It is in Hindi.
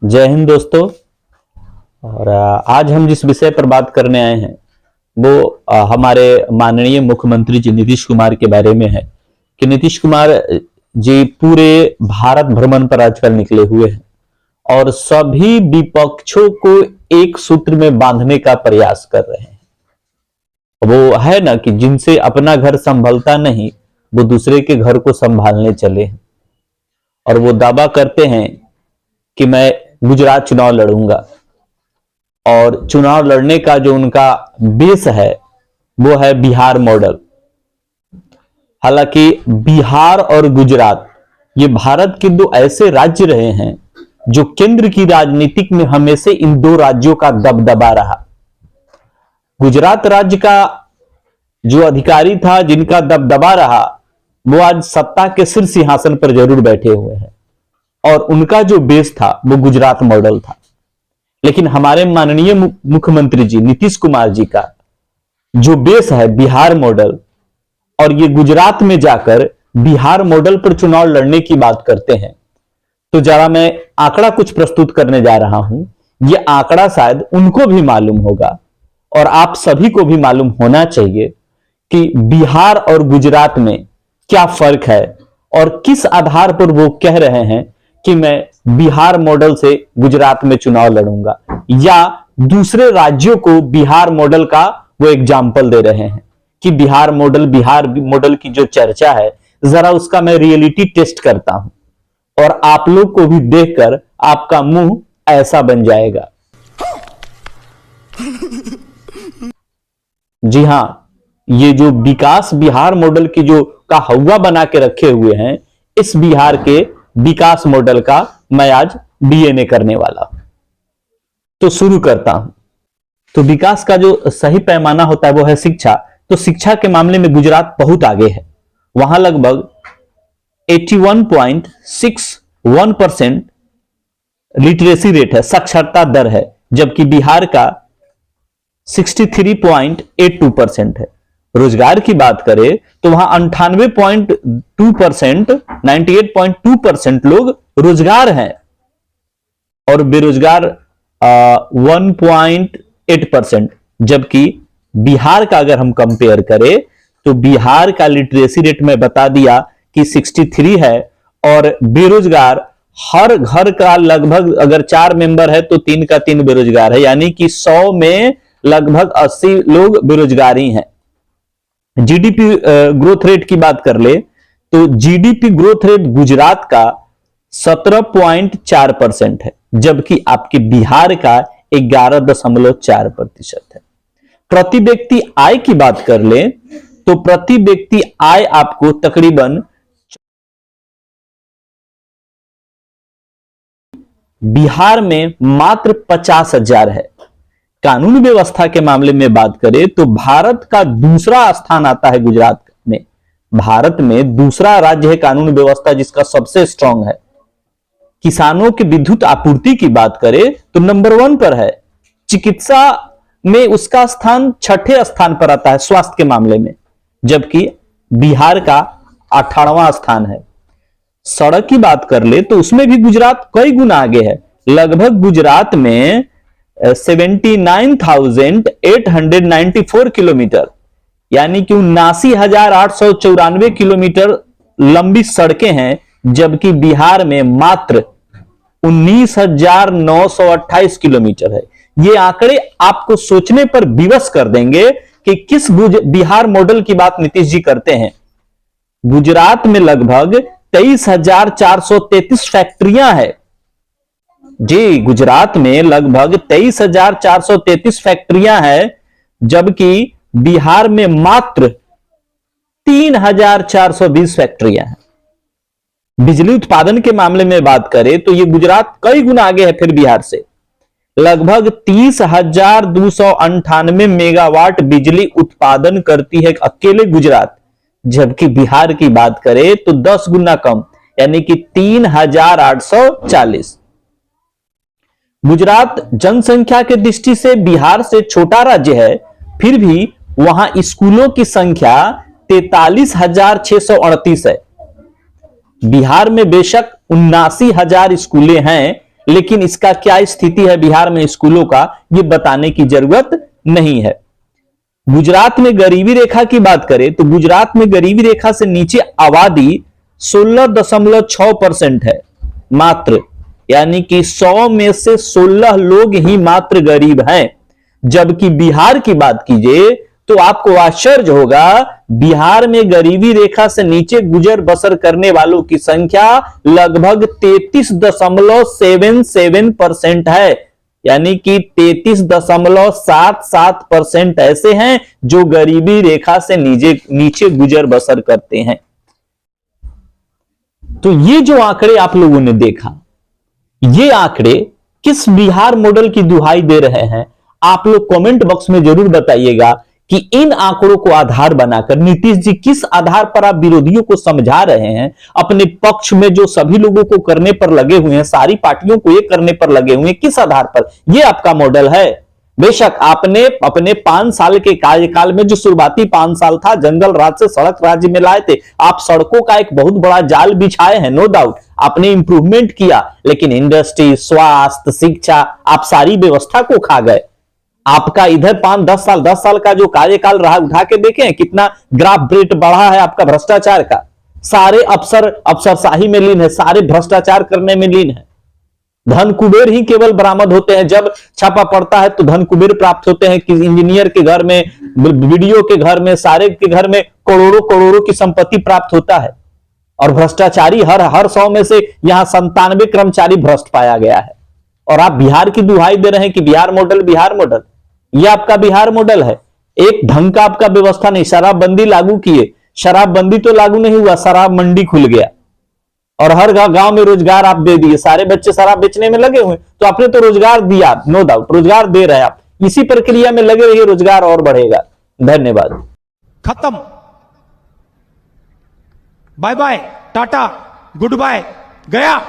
जय हिंद दोस्तों। और आज हम जिस विषय पर बात करने आए हैं वो हमारे माननीय मुख्यमंत्री जी नीतीश कुमार के बारे में है कि नीतीश कुमार जी पूरे भारत भ्रमण पर आजकल निकले हुए हैं और सभी विपक्षों को एक सूत्र में बांधने का प्रयास कर रहे हैं। वो है ना कि जिनसे अपना घर संभलता नहीं वो दूसरे के घर को संभालने चले हैं और वो दावा करते हैं कि मैं गुजरात चुनाव लड़ूंगा और चुनाव लड़ने का जो उनका बेस है वो है बिहार मॉडल। हालांकि बिहार और गुजरात ये भारत के दो ऐसे राज्य रहे हैं जो केंद्र की राजनीतिक में हमेशा इन दो राज्यों का दबदबा रहा। गुजरात राज्य का जो अधिकारी था जिनका दबदबा रहा वो आज सत्ता के शीर्ष सिंहासन पर जरूर बैठे हुए हैं और उनका जो बेस था वो गुजरात मॉडल था। लेकिन हमारे माननीय मुख्यमंत्री जी नीतीश कुमार जी का जो बेस है बिहार मॉडल और ये गुजरात में जाकर बिहार मॉडल पर चुनाव लड़ने की बात करते हैं। तो जरा मैं आंकड़ा कुछ प्रस्तुत करने जा रहा हूं। ये आंकड़ा शायद उनको भी मालूम होगा और आप सभी को भी मालूम होना चाहिए कि बिहार और गुजरात में क्या फर्क है और किस आधार पर वो कह रहे हैं कि मैं बिहार मॉडल से गुजरात में चुनाव लड़ूंगा, या दूसरे राज्यों को बिहार मॉडल का वो एग्जाम्पल दे रहे हैं कि बिहार मॉडल की जो चर्चा है जरा उसका मैं रियलिटी टेस्ट करता हूं और आप लोग को भी देखकर आपका मुंह ऐसा बन जाएगा। जी हां, ये जो विकास बिहार मॉडल की जो का हवा बना के रखे हुए हैं, इस बिहार के विकास मॉडल का मैं आज डीएनए करने वाला हूं। तो शुरू करता हूं। तो विकास का जो सही पैमाना होता है वो है शिक्षा। तो शिक्षा के मामले में गुजरात बहुत आगे है। वहां लगभग 81.61% लिटरेसी रेट है, साक्षरता दर है, जबकि बिहार का 63.82% है। रोजगार की बात करें तो वहां 98.2% लोग रोजगार हैं और बेरोजगार 1.8%। जबकि बिहार का अगर हम कंपेयर करें तो बिहार का लिटरेसी रेट में बता दिया कि 63 है और बेरोजगार हर घर का लगभग अगर 4 मेंबर है तो 3 का 3 बेरोजगार है, यानी कि 100 में लगभग 80 लोग बेरोजगार ही हैं। जीडीपी ग्रोथ रेट की बात कर ले तो जीडीपी ग्रोथ रेट गुजरात का 17.4% है, जबकि आपके बिहार का 11.4% है। प्रति व्यक्ति आय की बात कर ले तो प्रति व्यक्ति आय आपको तकरीबन बिहार में मात्र 50,000 है। कानून व्यवस्था के मामले में बात करें तो भारत का दूसरा स्थान आता है गुजरात में। भारत में दूसरा राज्य है कानून व्यवस्था जिसका सबसे स्ट्रांग है। किसानों की विद्युत आपूर्ति की बात करें तो नंबर 1 पर है। चिकित्सा में उसका स्थान 6ठे स्थान पर आता है स्वास्थ्य के मामले में, जबकि बिहार का 18वां स्थान है। सड़क की बात कर ले तो उसमें भी गुजरात कई गुना आगे है। लगभग गुजरात में 79,894 किलोमीटर यानी कि 79,894 किलोमीटर लंबी सड़कें हैं, जबकि बिहार में मात्र 19,928 किलोमीटर है। ये आंकड़े आपको सोचने पर विवश कर देंगे कि किस बिहार मॉडल की बात नीतीश जी करते हैं। गुजरात में लगभग 23,433 फैक्ट्रियां हैं। जी, गुजरात में लगभग 23,433 फैक्ट्रियां हैं, जबकि बिहार में मात्र 3,420 फैक्ट्रियां हैं। बिजली उत्पादन के मामले में बात करें तो यह गुजरात कई गुना आगे है फिर बिहार से। लगभग 30,298 मेगावाट बिजली उत्पादन करती है अकेले गुजरात, जबकि बिहार की बात करें तो 10 गुना कम यानी कि 3,840। गुजरात जनसंख्या के दृष्टि से बिहार से छोटा राज्य है, फिर भी वहां स्कूलों की संख्या 43,638 है। बिहार में बेशक 79,000 स्कूलें हैं, लेकिन इसका क्या स्थिति है बिहार में स्कूलों का, यह बताने की जरूरत नहीं है। गुजरात में गरीबी रेखा की बात करें तो गुजरात में गरीबी रेखा से नीचे आबादी 16.6% है मात्र, यानी कि 100 में से 16 लोग ही मात्र गरीब हैं। जबकि बिहार की बात कीजिए तो आपको आश्चर्य होगा, बिहार में गरीबी रेखा से नीचे गुजर बसर करने वालों की संख्या लगभग 33.77% है, यानी कि 33.77% ऐसे हैं जो गरीबी रेखा से नीचे गुजर बसर करते हैं। तो ये जो आंकड़े आप लोगों ने देखा, ये आंकड़े किस बिहार मॉडल की दुहाई दे रहे हैं? आप लोग कमेंट बॉक्स में जरूर बताइएगा कि इन आंकड़ों को आधार बनाकर नीतीश जी किस आधार पर आप विरोधियों को समझा रहे हैं, अपने पक्ष में जो सभी लोगों को करने पर लगे हुए हैं, सारी पार्टियों को ये करने पर लगे हुए हैं, किस आधार पर? ये आपका मॉडल है। बेशक आपने अपने 5 साल के कार्यकाल में जो शुरुआती 5 साल था, जंगल राज से सड़क राज्य में लाए थे, आप सड़कों का एक बहुत बड़ा जाल बिछाए हैं, नो डाउट आपने इंप्रूवमेंट किया, लेकिन इंडस्ट्री, स्वास्थ्य, शिक्षा, आप सारी व्यवस्था को खा गए। आपका इधर 5-10 साल का जो कार्यकाल रहा, उठा के देखें कितना ग्राफ रेट बढ़ा है आपका भ्रष्टाचार का। सारे अफसरशाही में लीन है, सारे भ्रष्टाचार करने में लीन है। धन कुबेर ही केवल बरामद होते हैं, जब छापा पड़ता है तो धन कुबेर प्राप्त होते हैं। कि इंजीनियर के घर में, वीडियो के घर में, सारे के घर में करोड़ों की संपत्ति प्राप्त होता है। और भ्रष्टाचारी हर 100 में से यहां 97 कर्मचारी भ्रष्ट पाया गया है। और आप बिहार की दुहाई दे रहे हैं कि बिहार मॉडल। यह आपका बिहार मॉडल है। एक ढंग का आपका व्यवस्था नहीं। शराबबंदी लागू किए, शराबबंदी तो लागू नहीं हुआ, शराब मंडी खुल गया और हर गांव में रोजगार आप दे दिए। सारे बच्चे शराब बेचने में लगे हुए, तो आपने तो रोजगार दिया, नो डाउट रोजगार दे रहे हैं आप। इसी प्रक्रिया में लगे रहिए, रोजगार और बढ़ेगा। धन्यवाद। खत्म। Bye bye, tata, goodbye, गया।